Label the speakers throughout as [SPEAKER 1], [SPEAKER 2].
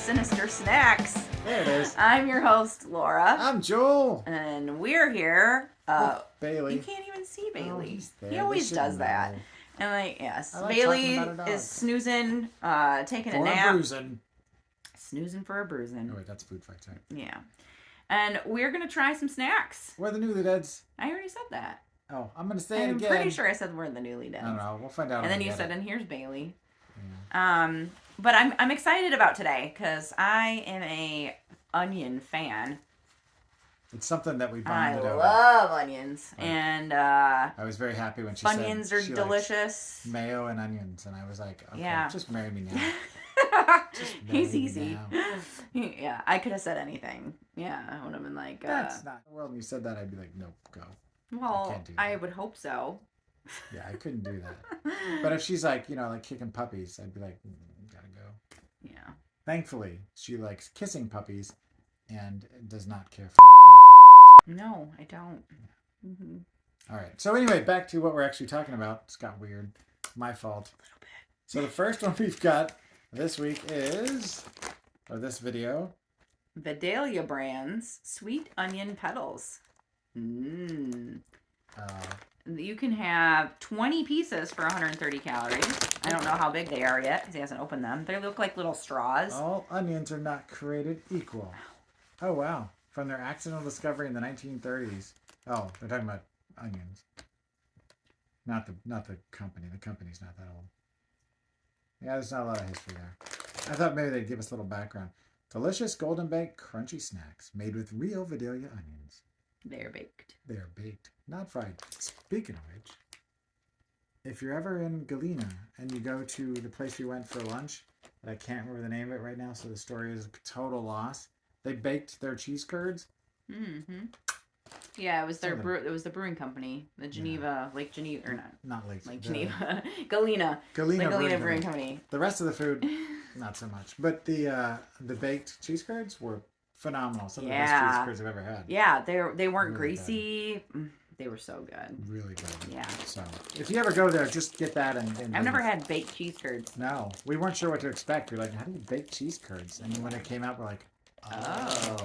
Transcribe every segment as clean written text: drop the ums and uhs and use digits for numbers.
[SPEAKER 1] Sinister Snacks.
[SPEAKER 2] There it is.
[SPEAKER 1] I'm your host, Laura.
[SPEAKER 2] I'm Joel.
[SPEAKER 1] And we're here.
[SPEAKER 2] Bailey.
[SPEAKER 1] You can't even see Bailey.
[SPEAKER 2] Oh,
[SPEAKER 1] he always does that. And yes,
[SPEAKER 2] I like
[SPEAKER 1] Bailey
[SPEAKER 2] talking about our
[SPEAKER 1] is
[SPEAKER 2] dog.
[SPEAKER 1] snoozing, taking a
[SPEAKER 2] For
[SPEAKER 1] nap.
[SPEAKER 2] bruising.
[SPEAKER 1] Snoozing for a bruising.
[SPEAKER 2] Oh wait, that's food fight time.
[SPEAKER 1] Yeah. And we're going to try some snacks.
[SPEAKER 2] We're the Newlydeads.
[SPEAKER 1] I already said that.
[SPEAKER 2] Oh, I'm going to say it again.
[SPEAKER 1] I'm pretty sure I said we're the Newlydeads.
[SPEAKER 2] I don't know. We'll find out.
[SPEAKER 1] And then you said, and here's Bailey.
[SPEAKER 2] Yeah.
[SPEAKER 1] But I'm excited about today because I am a onion fan.
[SPEAKER 2] It's something that we bonded over.
[SPEAKER 1] I love onions,
[SPEAKER 2] Like,
[SPEAKER 1] and
[SPEAKER 2] I was very happy when she said
[SPEAKER 1] onions are
[SPEAKER 2] she
[SPEAKER 1] delicious.
[SPEAKER 2] likes mayo and onions, and I was like, okay,
[SPEAKER 1] Yeah.
[SPEAKER 2] just marry me now.
[SPEAKER 1] He's easy. Yeah, I could have said anything. Yeah, I would have been like,
[SPEAKER 2] That's not. Well, when you said that, I'd be like, nope, go.
[SPEAKER 1] well,
[SPEAKER 2] can't do that.
[SPEAKER 1] I would hope so.
[SPEAKER 2] Yeah, I couldn't do that. But if she's like, like kicking puppies, I'd be like, gotta go.
[SPEAKER 1] Yeah.
[SPEAKER 2] Thankfully, she likes kissing puppies and does not care for
[SPEAKER 1] No, I don't. Mm-hmm.
[SPEAKER 2] All right. So anyway, back to what we're actually talking about. It's got weird. My fault.
[SPEAKER 1] A little bit.
[SPEAKER 2] So the first one we've got this week is, or this video,
[SPEAKER 1] Vidalia brand's sweet onion petals. Mmm. You can have 20 pieces for 130 calories. I don't know how big they are yet because he hasn't opened them. They look like little straws.
[SPEAKER 2] all onions are not created equal. Oh, wow. From their accidental discovery in the 1930s. Oh, they're talking about onions. Not the company. The company's not that old. Yeah, there's not a lot of history there. I thought maybe they'd give us a little background. Delicious golden baked crunchy snacks made with real Vidalia onions.
[SPEAKER 1] They're baked.
[SPEAKER 2] They're baked, not fried. Speaking of which, if you're ever in Galena and you go to the place we went for lunch, I can't remember the name of it right now, so the story is a total loss. They baked their cheese curds.
[SPEAKER 1] Mm-hmm. Yeah, it was their
[SPEAKER 2] Something.
[SPEAKER 1] It was the brewing company, the Geneva, Lake Geneva, or not
[SPEAKER 2] Lake
[SPEAKER 1] Geneva, Galena.
[SPEAKER 2] Galena,
[SPEAKER 1] The Galena
[SPEAKER 2] Brewing
[SPEAKER 1] Brewing
[SPEAKER 2] Company.
[SPEAKER 1] Company.
[SPEAKER 2] The rest of the food, not so much. But the baked cheese curds were phenomenal. Some of the best cheese curds I've ever had.
[SPEAKER 1] Yeah, they weren't
[SPEAKER 2] Really
[SPEAKER 1] greasy. They were so good.
[SPEAKER 2] Really good.
[SPEAKER 1] Yeah.
[SPEAKER 2] So if you ever go there, just get that and
[SPEAKER 1] I've never had baked cheese curds.
[SPEAKER 2] No, we weren't sure what to expect. We were like, how do you bake cheese curds? And when it came out, we're like, oh.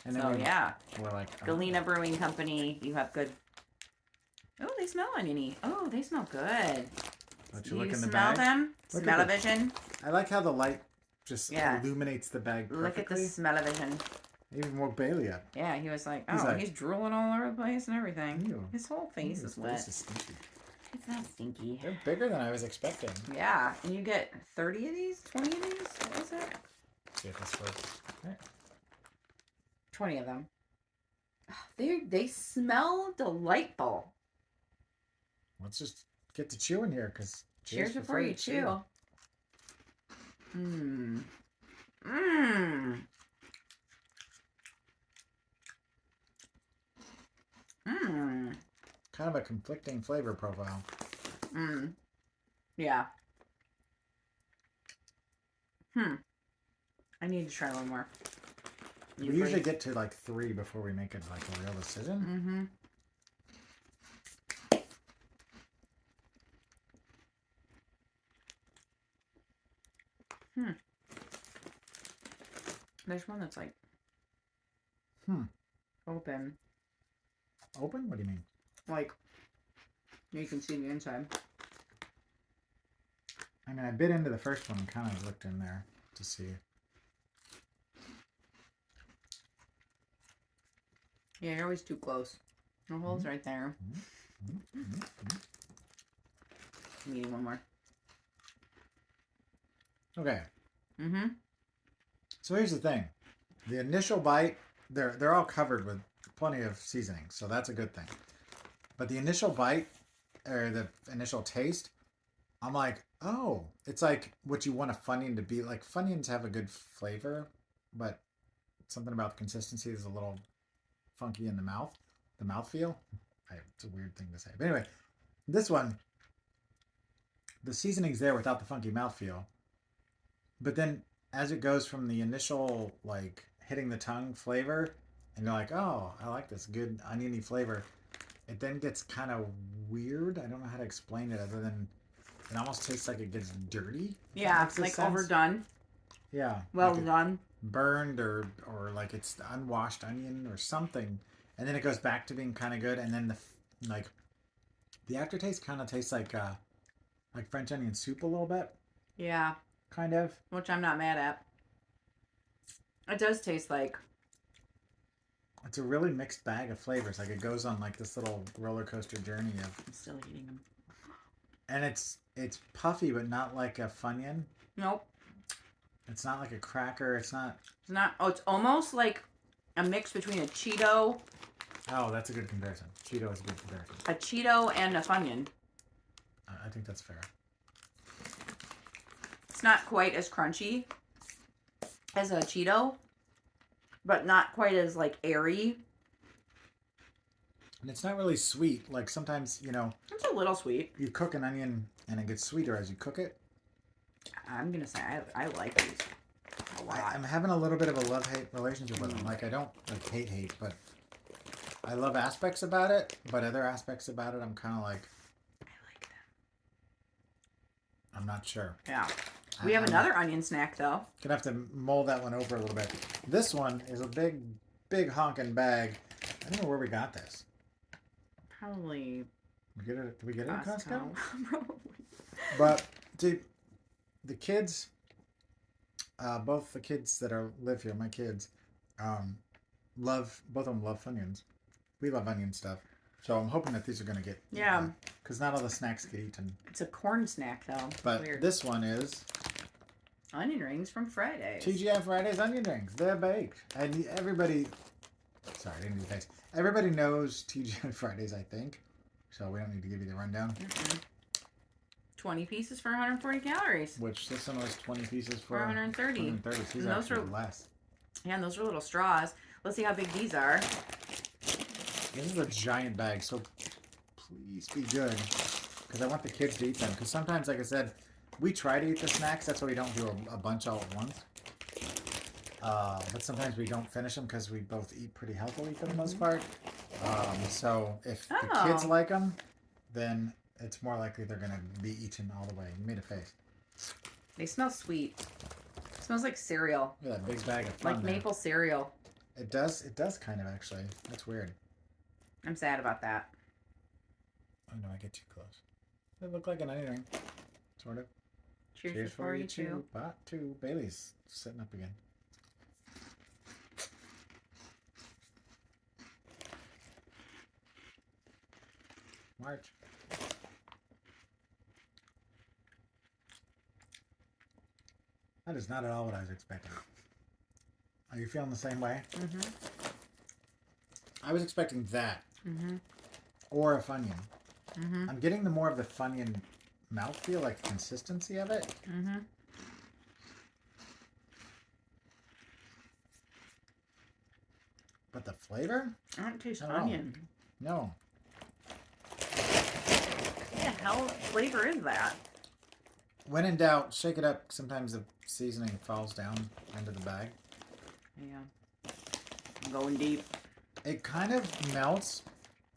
[SPEAKER 2] And then we're like, oh.
[SPEAKER 1] Galena Brewing Company, you have good. Oh, they smell oniony. Oh, they smell good.
[SPEAKER 2] Don't
[SPEAKER 1] You
[SPEAKER 2] look in the
[SPEAKER 1] smell
[SPEAKER 2] bag?
[SPEAKER 1] them?
[SPEAKER 2] Look at
[SPEAKER 1] Smell-o-vision?
[SPEAKER 2] I like how the light just illuminates the bag perfectly.
[SPEAKER 1] Look at the smell-o-vision.
[SPEAKER 2] Even woke Bailey up.
[SPEAKER 1] Yeah, he was like, he's drooling all over the place and everything.
[SPEAKER 2] Ew.
[SPEAKER 1] His whole face is wet.
[SPEAKER 2] Face is stinky.
[SPEAKER 1] It's not stinky.
[SPEAKER 2] They're bigger than I was expecting.
[SPEAKER 1] Yeah, and you get 30 of these? 20 of these? What was it?
[SPEAKER 2] See if this works. Right.
[SPEAKER 1] 20 of them. They smell delightful.
[SPEAKER 2] Let's just get to chewing here, because
[SPEAKER 1] Cheers before you chew. Mmm. Mmm. Mmm.
[SPEAKER 2] Kind of a conflicting flavor profile.
[SPEAKER 1] Mmm. Yeah. I need to try one more.
[SPEAKER 2] We usually get to like 3 before we make it like a real decision.
[SPEAKER 1] Mm-hmm. There's one that's like open.
[SPEAKER 2] Open? What do you mean?
[SPEAKER 1] Like you can see the inside.
[SPEAKER 2] I mean, I bit into the first one and kind of looked in there to see.
[SPEAKER 1] Yeah, you're always too close. The hole's right there. I'm eating one more.
[SPEAKER 2] Okay.
[SPEAKER 1] Mm-hmm.
[SPEAKER 2] So here's the thing. The initial bite, they're all covered with plenty of seasoning, so that's a good thing. But the initial bite, or the initial taste, I'm like, oh, it's like what you want a Funyun to be. Like, Funyuns have a good flavor, but something about the consistency is a little funky in the mouth. The mouthfeel. It's a weird thing to say. But anyway, this one, the seasoning's there without the funky mouthfeel. But then as it goes from the initial, like, hitting the tongue flavor, and you're like, oh, I like this good oniony flavor, it then gets kind of weird. I don't know how to explain it other than it almost tastes like it gets dirty.
[SPEAKER 1] Yeah, like overdone.
[SPEAKER 2] Yeah.
[SPEAKER 1] Well
[SPEAKER 2] like
[SPEAKER 1] done.
[SPEAKER 2] burned or like it's the unwashed onion or something, and then it goes back to being kind of good, and then the aftertaste kind of tastes like French onion soup a little bit,
[SPEAKER 1] Yeah.
[SPEAKER 2] kind of.
[SPEAKER 1] Which I'm not mad at. It does taste like.
[SPEAKER 2] It's a really mixed bag of flavors. Like it goes on like this little roller coaster journey of.
[SPEAKER 1] I'm still eating them.
[SPEAKER 2] And it's puffy, but not like a Funyun.
[SPEAKER 1] Nope.
[SPEAKER 2] It's not like a cracker. It's not.
[SPEAKER 1] It's not. Oh, it's almost like a mix between a Cheeto.
[SPEAKER 2] Oh, that's a good comparison. Cheeto is a good comparison.
[SPEAKER 1] A Cheeto and a Funyun.
[SPEAKER 2] I think that's fair.
[SPEAKER 1] It's not quite as crunchy as a Cheeto, but not quite as like airy.
[SPEAKER 2] And it's not really sweet. Like sometimes,
[SPEAKER 1] It's a little sweet.
[SPEAKER 2] you cook an onion and it gets sweeter as you cook it.
[SPEAKER 1] I'm gonna say I like these a lot.
[SPEAKER 2] I'm having a little bit of a love-hate relationship with them. Like I don't like hate, but I love aspects about it, but other aspects about it I'm kind of like,
[SPEAKER 1] I like them.
[SPEAKER 2] I'm not sure.
[SPEAKER 1] Yeah. We have another onion snack though.
[SPEAKER 2] Gonna have to mold that one over a little bit. This one is a big honking bag. I don't know where we got this.
[SPEAKER 1] Probably.
[SPEAKER 2] Did we get it at Costco?
[SPEAKER 1] Probably.
[SPEAKER 2] But see, the kids, both the kids that live here, my kids, both of them love Funyuns. We love onion stuff. So I'm hoping that these are going to get
[SPEAKER 1] Yeah.
[SPEAKER 2] Because not all the snacks get eaten.
[SPEAKER 1] It's a corn snack though.
[SPEAKER 2] But
[SPEAKER 1] Weird.
[SPEAKER 2] this one is
[SPEAKER 1] Onion rings from Fridays.
[SPEAKER 2] TGI Fridays onion rings. They're baked. And everybody, sorry, I didn't do the face. Everybody knows TGI Fridays, I think. So we don't need to give you the rundown.
[SPEAKER 1] 20 pieces for 140 calories.
[SPEAKER 2] Which this one was 20 pieces for
[SPEAKER 1] 130.
[SPEAKER 2] 130. These
[SPEAKER 1] And
[SPEAKER 2] are
[SPEAKER 1] those
[SPEAKER 2] actually
[SPEAKER 1] are-
[SPEAKER 2] less.
[SPEAKER 1] Yeah, and those are little straws. Let's see how big these are.
[SPEAKER 2] This is a giant bag, so please be good. Because I want the kids to eat them. Because sometimes, like I said, we try to eat the snacks. That's why we don't do a bunch all at once. But sometimes we don't finish them because we both eat pretty healthily for the most part. So if the kids
[SPEAKER 1] Oh.
[SPEAKER 2] like them, then it's more likely they're going to be eaten all the way. You made a face.
[SPEAKER 1] They smell sweet. It smells like cereal.
[SPEAKER 2] Look at that big bag of fun
[SPEAKER 1] Like
[SPEAKER 2] there.
[SPEAKER 1] maple cereal.
[SPEAKER 2] It does kind of actually. That's weird.
[SPEAKER 1] I'm sad about that.
[SPEAKER 2] Oh no, I get too close. They look like an onion ring. Sort of.
[SPEAKER 1] Cheers for you too.
[SPEAKER 2] Pot 2. Bailey's sitting up again. March. That is not at all what I was expecting. Are you feeling the same way?
[SPEAKER 1] Mm-hmm.
[SPEAKER 2] I was expecting that.
[SPEAKER 1] Mm-hmm.
[SPEAKER 2] Or a Funyun.
[SPEAKER 1] Mm-hmm.
[SPEAKER 2] I'm getting the more of the Funyun mouthfeel, like consistency of it.
[SPEAKER 1] Mm-hmm.
[SPEAKER 2] But the flavor?
[SPEAKER 1] I don't taste
[SPEAKER 2] Oh.
[SPEAKER 1] onion.
[SPEAKER 2] No.
[SPEAKER 1] What the hell flavor is that?
[SPEAKER 2] When in doubt, shake it up. Sometimes the seasoning falls down into the bag.
[SPEAKER 1] Yeah. I'm going deep.
[SPEAKER 2] It kind of melts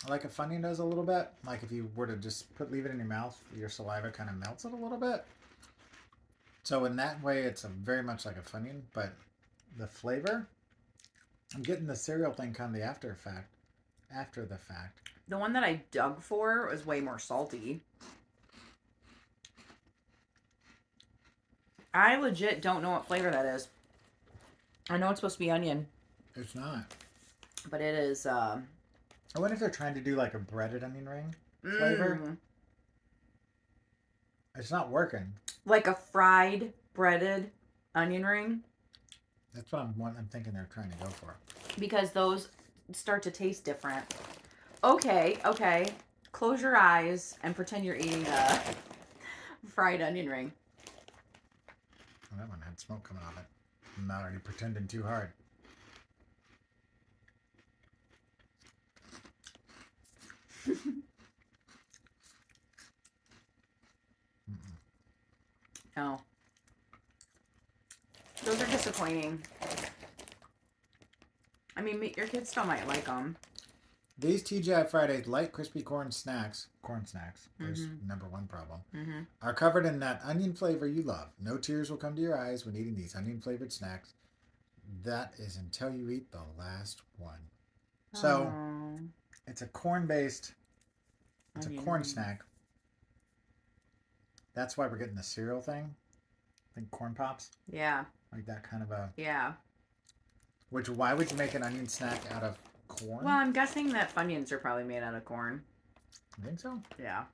[SPEAKER 2] like a Funyun does a little bit. Like if you were to just leave it in your mouth, your saliva kind of melts it a little bit. So in that way, it's very much like a Funyun, but the flavor, I'm getting the cereal thing kind of after the fact.
[SPEAKER 1] The one that I dug for was way more salty. I legit don't know what flavor that is. I know it's supposed to be onion,
[SPEAKER 2] It's not.
[SPEAKER 1] but it is.
[SPEAKER 2] I wonder if they're trying to do like a breaded onion ring flavor. It's not working.
[SPEAKER 1] Like a fried, breaded onion ring.
[SPEAKER 2] That's what I'm thinking they're trying to go for.
[SPEAKER 1] Because those start to taste different. Okay. Close your eyes and pretend you're eating a fried onion ring.
[SPEAKER 2] Oh, that one had smoke coming off it. I'm not already pretending too hard.
[SPEAKER 1] No. Those are disappointing. I mean, your kids still might like them.
[SPEAKER 2] These TGI Fridays light crispy corn snacks, there's number one problem, are covered in that onion flavor you love. No tears will come to your eyes when eating these onion flavored snacks. that is until you eat the last one. So it's a corn-based. It's a corn snack. That's why we're getting the cereal thing. I think corn pops.
[SPEAKER 1] Yeah.
[SPEAKER 2] Like that kind of a.
[SPEAKER 1] Yeah.
[SPEAKER 2] Why would you make an onion snack out of corn?
[SPEAKER 1] Well, I'm guessing that Funyuns are probably made out of corn.
[SPEAKER 2] I think so.
[SPEAKER 1] Yeah.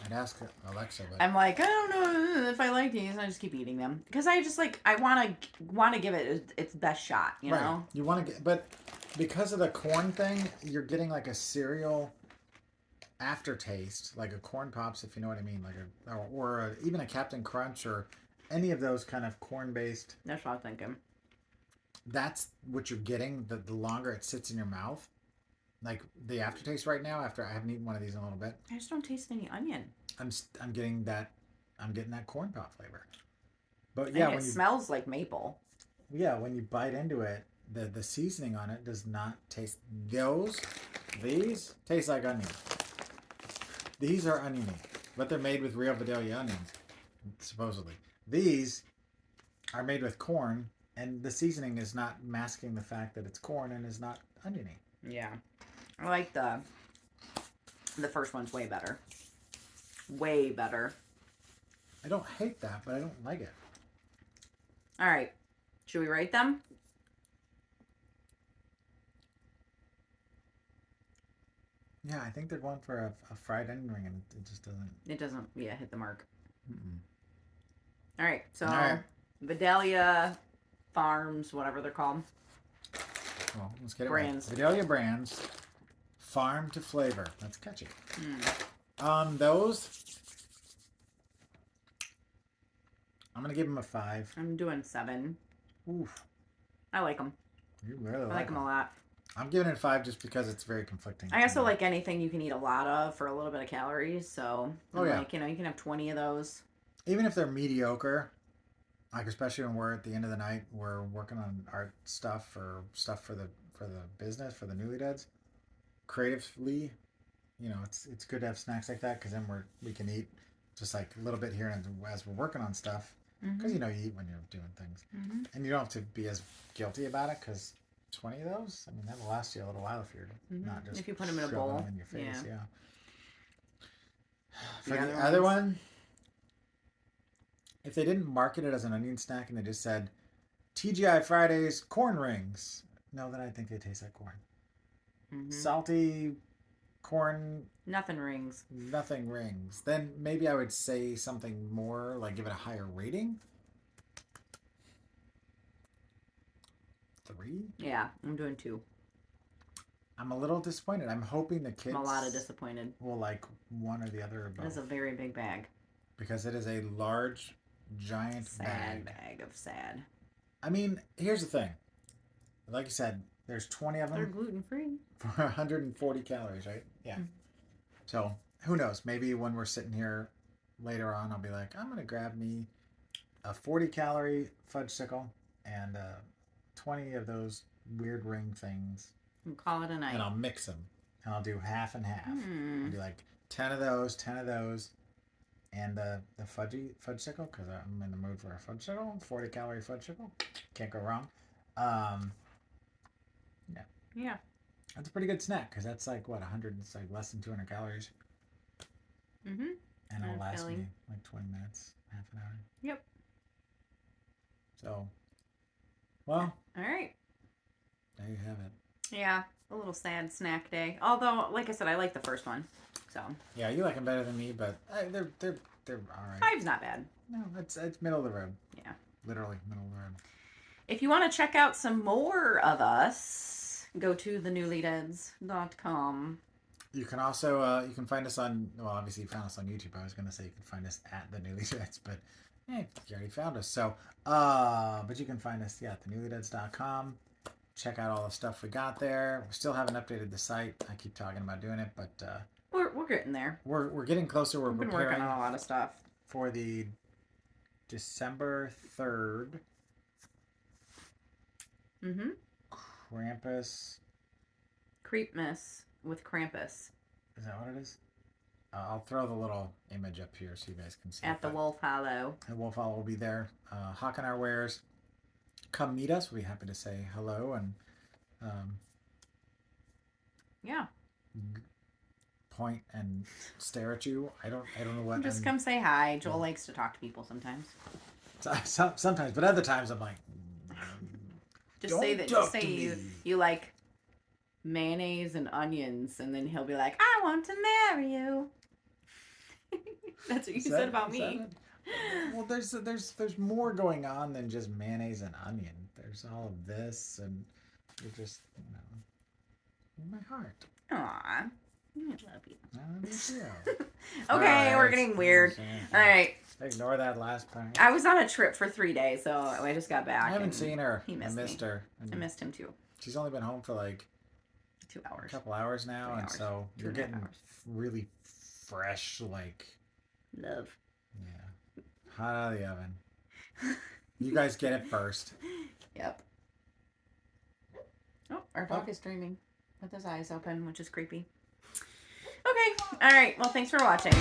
[SPEAKER 2] I'd ask Alexa, but
[SPEAKER 1] I'm like, I don't know if I like these. I just keep eating them because I just like I want to give it its best shot. You know.
[SPEAKER 2] You want to get, but because of the corn thing, you're getting like a cereal aftertaste, like a corn pops, if you know what I mean, like even a Captain Crunch or any of those kind of corn-based.
[SPEAKER 1] That's what I was thinking.
[SPEAKER 2] That's what you're getting. The longer it sits in your mouth, like the aftertaste right now. After I haven't eaten one of these in a little bit,
[SPEAKER 1] I just don't taste any onion.
[SPEAKER 2] I'm getting that. I'm getting that corn pop flavor. But
[SPEAKER 1] yeah, when it smells like maple.
[SPEAKER 2] Yeah, when you bite into it, the seasoning on it does not taste. These taste like onion. These are oniony, but they're made with real Vidalia onions, supposedly. These are made with corn, and the seasoning is not masking the fact that it's corn and is not oniony.
[SPEAKER 1] Yeah, I like the first one's way better. Way better.
[SPEAKER 2] I don't hate that, but I don't like it.
[SPEAKER 1] All right, should we rate them?
[SPEAKER 2] Yeah, I think they're going for a fried onion ring, and it just doesn't.
[SPEAKER 1] It doesn't. Yeah, hit the mark.
[SPEAKER 2] Mm-mm.
[SPEAKER 1] All right, so Vidalia Farms, whatever they're called.
[SPEAKER 2] Well, let's get it
[SPEAKER 1] brands.
[SPEAKER 2] Right. Vidalia brands, farm to flavor. That's catchy. Those, I'm gonna give them a 5.
[SPEAKER 1] I'm doing 7.
[SPEAKER 2] Oof.
[SPEAKER 1] I like them.
[SPEAKER 2] You really
[SPEAKER 1] I like them a lot.
[SPEAKER 2] I'm giving it a 5 just because it's very conflicting.
[SPEAKER 1] I also like anything you can eat a lot of for a little bit of calories. So, like, you know, you can have 20 of those.
[SPEAKER 2] Even if they're mediocre, like especially when we're at the end of the night, we're working on art stuff or stuff for the business, for the Newlydeads. Creatively, you know, it's good to have snacks like that because then we can eat just like a little bit here and as we're working on stuff. Because you know you eat when you're doing things, and you don't have to be as guilty about it because 20 of those, I mean, that'll last you a little while if you're not just
[SPEAKER 1] if you put them in a bowl
[SPEAKER 2] in your face. Yeah. For
[SPEAKER 1] the
[SPEAKER 2] other one, if they didn't market it as an onion snack and they just said TGI Fridays corn rings, no, then I think they taste like corn. Salty corn.
[SPEAKER 1] Nothing rings.
[SPEAKER 2] Then maybe I would say something more, like give it a higher rating. 3?
[SPEAKER 1] Yeah, I'm doing 2.
[SPEAKER 2] I'm a little disappointed. I'm hoping the kids.
[SPEAKER 1] I'm a lot of disappointed.
[SPEAKER 2] Will like one or the other or both.
[SPEAKER 1] It's a very big bag.
[SPEAKER 2] Because it is a large, giant
[SPEAKER 1] bag of sad.
[SPEAKER 2] I mean, here's the thing. Like you said, there's 20 of them.
[SPEAKER 1] They're gluten free.
[SPEAKER 2] For 140 calories, right? Yeah. So who knows? Maybe when we're sitting here later on, I'll be like, I'm gonna grab me a 40-calorie fudgesicle and 20 of those weird ring things.
[SPEAKER 1] And call it a night.
[SPEAKER 2] And I'll mix them. And I'll do half and half. I'll do like 10 of those, and the fudgesicle, because I'm in the mood for a fudgesicle, 40-calorie fudgesicle. Can't go wrong.
[SPEAKER 1] Yeah.
[SPEAKER 2] That's a pretty good snack, because that's like, what, 100, it's like less than 200 calories. And it'll last me like 20 minutes, half an hour.
[SPEAKER 1] Yep.
[SPEAKER 2] So, well.
[SPEAKER 1] All right.
[SPEAKER 2] There you have it.
[SPEAKER 1] Yeah, a little sad snack day. Although, like I said, I like the first one. So.
[SPEAKER 2] Yeah, you like them better than me, but they're all right.
[SPEAKER 1] 5's not bad.
[SPEAKER 2] No, it's middle of the road.
[SPEAKER 1] Yeah.
[SPEAKER 2] Literally middle of the road.
[SPEAKER 1] If you want to check out some more of us, go to thenewlydeads.com.
[SPEAKER 2] You can also you can find us on, well, obviously you found us on YouTube. I was going to say you can find us at the Newlydeads, but you already found us. So, but you can find us at thenewlydeads.com. Check out all the stuff we got there. We still haven't updated the site. I keep talking about doing it, but
[SPEAKER 1] we're getting there.
[SPEAKER 2] We're getting closer. We've
[SPEAKER 1] been working on a lot of stuff
[SPEAKER 2] for the December 3rd.
[SPEAKER 1] Creepmas with Krampus.
[SPEAKER 2] Is that what it is? I'll throw the little image up here so you guys can see.
[SPEAKER 1] At the Wolf Hollow.
[SPEAKER 2] The Wolf Hollow will be there. Hawking Our Wares. come meet us, we'll be happy to say hello and
[SPEAKER 1] yeah.
[SPEAKER 2] point and stare at you. I don't know what.
[SPEAKER 1] Just come say hi. Joel likes to talk to people sometimes.
[SPEAKER 2] Sometimes, but other times I'm like,
[SPEAKER 1] just say you like mayonnaise and onions, and then he'll be like, I want to marry you. That's what you said about me.
[SPEAKER 2] Well, there's more going on than just mayonnaise and onion. There's all of this, and you're just, in my heart.
[SPEAKER 1] Aw, I love you.
[SPEAKER 2] I love you.
[SPEAKER 1] Okay, we're getting weird. All right.
[SPEAKER 2] Ignore that last part.
[SPEAKER 1] I was on a trip for 3 days, so I just got back.
[SPEAKER 2] I haven't seen her.
[SPEAKER 1] He missed
[SPEAKER 2] I missed
[SPEAKER 1] me.
[SPEAKER 2] her.
[SPEAKER 1] I missed him too.
[SPEAKER 2] She's only been home for like
[SPEAKER 1] 2 hours.
[SPEAKER 2] A couple hours now,
[SPEAKER 1] 3
[SPEAKER 2] and
[SPEAKER 1] hours.
[SPEAKER 2] so you're
[SPEAKER 1] 2.5
[SPEAKER 2] getting
[SPEAKER 1] hours.
[SPEAKER 2] really fresh, like
[SPEAKER 1] Love.
[SPEAKER 2] yeah, hot out of the oven. You guys get it first.
[SPEAKER 1] Yep. Oh, our dog is dreaming with his eyes open, which is creepy. Okay. All right. Well, thanks for watching.